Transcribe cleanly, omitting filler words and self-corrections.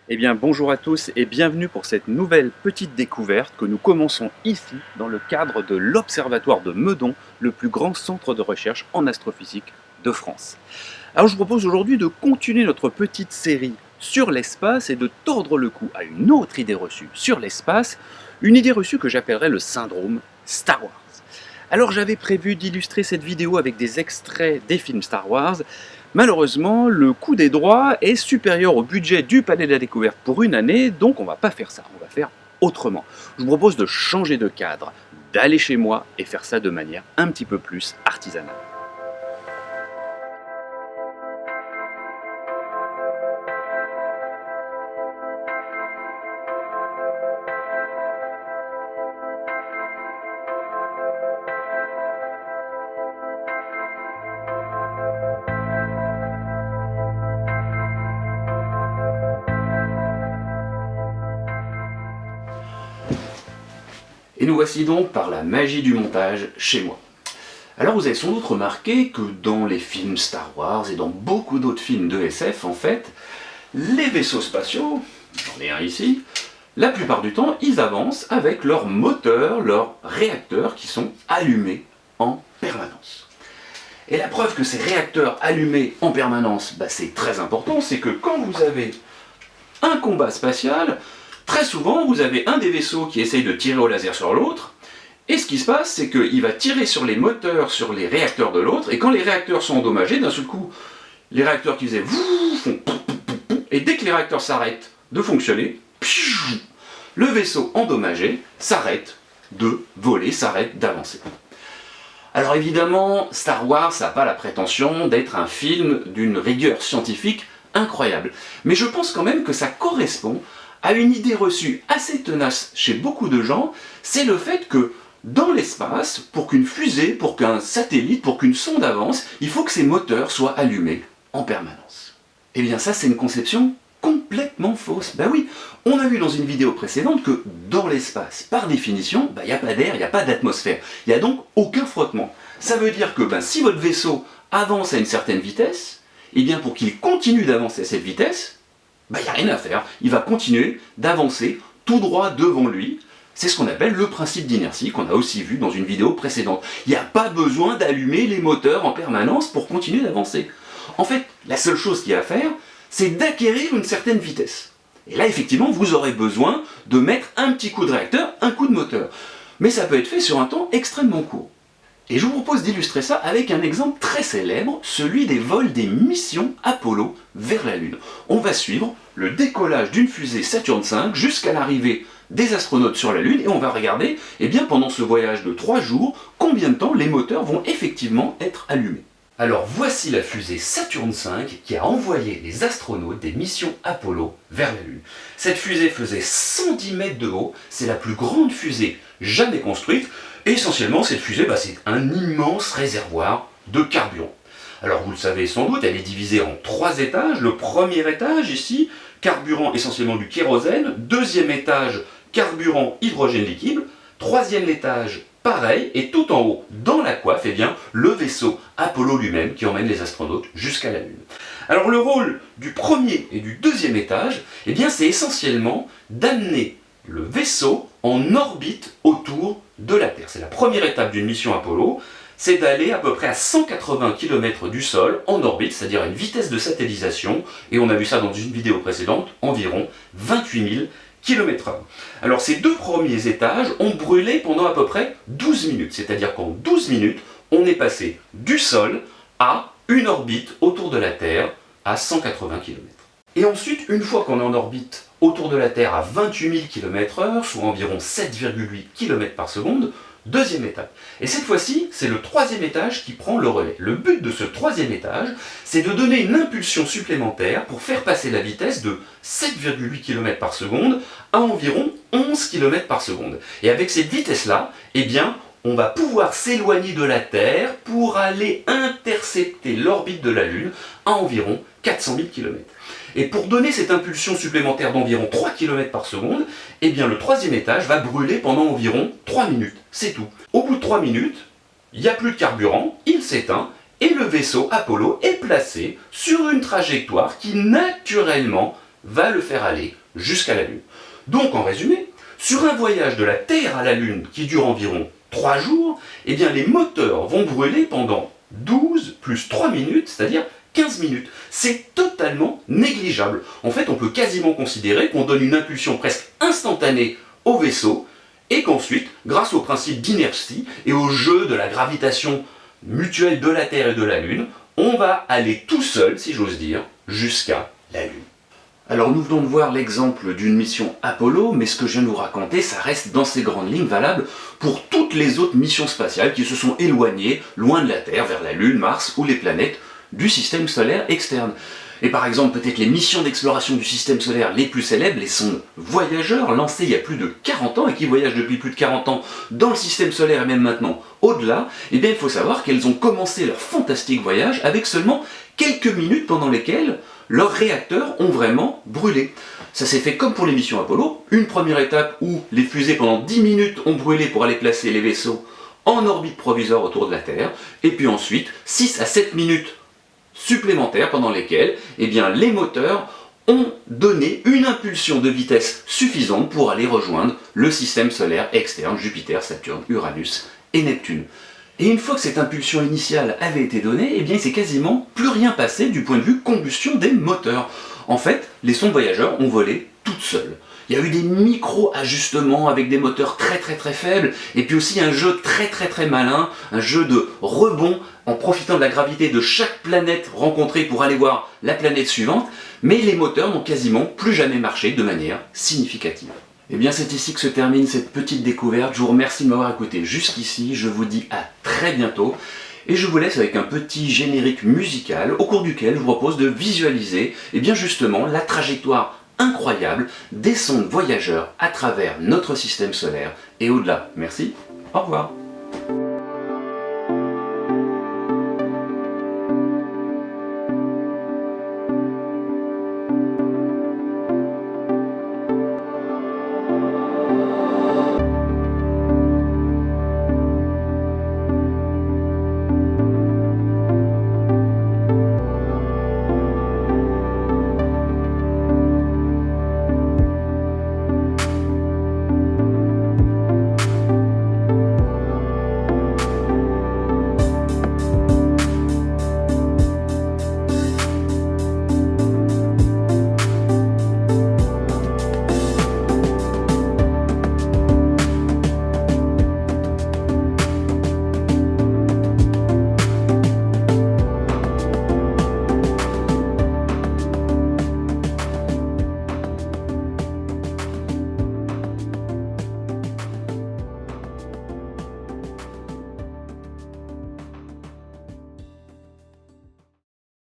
Eh bien, bonjour à tous et bienvenue pour cette nouvelle petite découverte que nous commençons ici dans le cadre de l'Observatoire de Meudon, le plus grand centre de recherche en astrophysique de France. Alors, je vous propose aujourd'hui de continuer notre petite série sur l'espace et de tordre le cou à une autre idée reçue sur l'espace, une idée reçue que j'appellerais le syndrome Star Wars. Alors j'avais prévu d'illustrer cette vidéo avec des extraits des films Star Wars. Malheureusement, le coût des droits est supérieur au budget du Palais de la Découverte pour une année, donc on va pas faire ça, on va faire autrement. Je vous propose de changer de cadre, d'aller chez moi et faire ça de manière un petit peu plus artisanale. Et nous voici donc par la magie du montage chez moi. Alors vous avez sans doute remarqué que dans les films Star Wars et dans beaucoup d'autres films de SF en fait, les vaisseaux spatiaux, j'en ai un ici, la plupart du temps ils avancent avec leurs moteurs, leurs réacteurs qui sont allumés en permanence. Et la preuve que ces réacteurs allumés en permanence, c'est très important, c'est que quand vous avez un combat spatial, très souvent vous avez un des vaisseaux qui essaye de tirer au laser sur l'autre, et ce qui se passe, c'est qu'il va tirer sur les moteurs, sur les réacteurs de l'autre, et quand les réacteurs sont endommagés, d'un seul coup, les réacteurs qui faisaient font et dès que les réacteurs s'arrêtent de fonctionner, le vaisseau endommagé s'arrête de voler, s'arrête d'avancer. Alors évidemment, Star Wars n'a pas la prétention d'être un film d'une rigueur scientifique incroyable, mais je pense quand même que ça correspond à une idée reçue assez tenace chez beaucoup de gens, c'est le fait que dans l'espace, pour qu'une fusée, pour qu'un satellite, pour qu'une sonde avance, il faut que ses moteurs soient allumés en permanence. Eh bien ça, c'est une conception complètement fausse. Ben oui, on a vu dans une vidéo précédente que dans l'espace, par définition, il n'y a pas d'air, il n'y a pas d'atmosphère. Il n'y a donc aucun frottement. Ça veut dire que si votre vaisseau avance à une certaine vitesse, eh bien pour qu'il continue d'avancer à cette vitesse, il n'y a rien à faire. Il va continuer d'avancer tout droit devant lui. C'est ce qu'on appelle le principe d'inertie, qu'on a aussi vu dans une vidéo précédente. Il n'y a pas besoin d'allumer les moteurs en permanence pour continuer d'avancer. En fait, la seule chose qu'il y a à faire, c'est d'acquérir une certaine vitesse. Et là, effectivement, vous aurez besoin de mettre un petit coup de réacteur, un coup de moteur. Mais ça peut être fait sur un temps extrêmement court. Et je vous propose d'illustrer ça avec un exemple très célèbre, celui des vols des missions Apollo vers la Lune. On va suivre le décollage d'une fusée Saturn V jusqu'à l'arrivée des astronautes sur la Lune et on va regarder, pendant ce voyage de 3 jours, combien de temps les moteurs vont effectivement être allumés. Alors voici la fusée Saturn V qui a envoyé les astronautes des missions Apollo vers la Lune. Cette fusée faisait 110 mètres de haut, c'est la plus grande fusée jamais construite. Et essentiellement, cette fusée, c'est un immense réservoir de carburant. Alors vous le savez sans doute, elle est divisée en 3 étages. Le premier étage ici, carburant essentiellement du kérosène. Deuxième étage, carburant hydrogène liquide. Troisième étage, pareil. Et tout en haut, dans la coiffe, le vaisseau Apollo lui-même qui emmène les astronautes jusqu'à la Lune. Alors le rôle du premier et du deuxième étage, c'est essentiellement d'amener le vaisseau en orbite autour de la Terre. C'est la première étape d'une mission Apollo, c'est d'aller à peu près à 180 km du sol en orbite, c'est-à-dire à une vitesse de satellisation, et on a vu ça dans une vidéo précédente, environ 28 000 km/h. Alors ces 2 premiers étages ont brûlé pendant à peu près 12 minutes, c'est-à-dire qu'en 12 minutes, on est passé du sol à une orbite autour de la Terre à 180 km. Et ensuite, une fois qu'on est en orbite autour de la Terre à 28 000 km/h, soit environ 7,8 km par seconde, deuxième étape. Et cette fois-ci, c'est le troisième étage qui prend le relais. Le but de ce troisième étage, c'est de donner une impulsion supplémentaire pour faire passer la vitesse de 7,8 km par seconde à environ 11 km par seconde. Et avec cette vitesse-là, on va pouvoir s'éloigner de la Terre pour aller intercepter l'orbite de la Lune à environ 400 000 km. Et pour donner cette impulsion supplémentaire d'environ 3 km par seconde, le troisième étage va brûler pendant environ 3 minutes. C'est tout. Au bout de 3 minutes, il n'y a plus de carburant, il s'éteint, et le vaisseau Apollo est placé sur une trajectoire qui naturellement va le faire aller jusqu'à la Lune. Donc en résumé, sur un voyage de la Terre à la Lune qui dure environ 3 jours, eh bien les moteurs vont brûler pendant 12 plus 3 minutes, c'est-à-dire 15 minutes. C'est totalement négligeable. En fait, on peut quasiment considérer qu'on donne une impulsion presque instantanée au vaisseau et qu'ensuite, grâce au principe d'inertie et au jeu de la gravitation mutuelle de la Terre et de la Lune, on va aller tout seul, si j'ose dire, jusqu'à la Lune. Alors nous venons de voir l'exemple d'une mission Apollo, mais ce que je viens de vous raconter, ça reste dans ces grandes lignes valable pour toutes les autres missions spatiales qui se sont éloignées loin de la Terre, vers la Lune, Mars ou les planètes du système solaire externe. Et par exemple, peut-être les missions d'exploration du système solaire les plus célèbres, les sondes Voyageurs, lancées il y a plus de 40 ans et qui voyagent depuis plus de 40 ans dans le système solaire et même maintenant au-delà, eh bien il faut savoir qu'elles ont commencé leur fantastique voyage avec seulement quelques minutes pendant lesquelles leurs réacteurs ont vraiment brûlé. Ça s'est fait comme pour les missions Apollo, une première étape où les fusées pendant 10 minutes ont brûlé pour aller placer les vaisseaux en orbite provisoire autour de la Terre, et puis ensuite 6 à 7 minutes supplémentaires pendant lesquelles eh bien, les moteurs ont donné une impulsion de vitesse suffisante pour aller rejoindre le système solaire externe, Jupiter, Saturne, Uranus et Neptune. Et une fois que cette impulsion initiale avait été donnée, eh bien il s'est quasiment plus rien passé du point de vue combustion des moteurs. En fait, les sondes Voyageurs ont volé toutes seules. Il y a eu des micro-ajustements avec des moteurs très faibles, et puis aussi un jeu très malin, un jeu de rebond en profitant de la gravité de chaque planète rencontrée pour aller voir la planète suivante, mais les moteurs n'ont quasiment plus jamais marché de manière significative. Et bien c'est ici que se termine cette petite découverte. Je vous remercie de m'avoir écouté jusqu'ici, je vous dis à très bientôt, et je vous laisse avec un petit générique musical au cours duquel je vous propose de visualiser et bien justement la trajectoire incroyable des sondes Voyageurs à travers notre système solaire et au-delà. Merci, au revoir.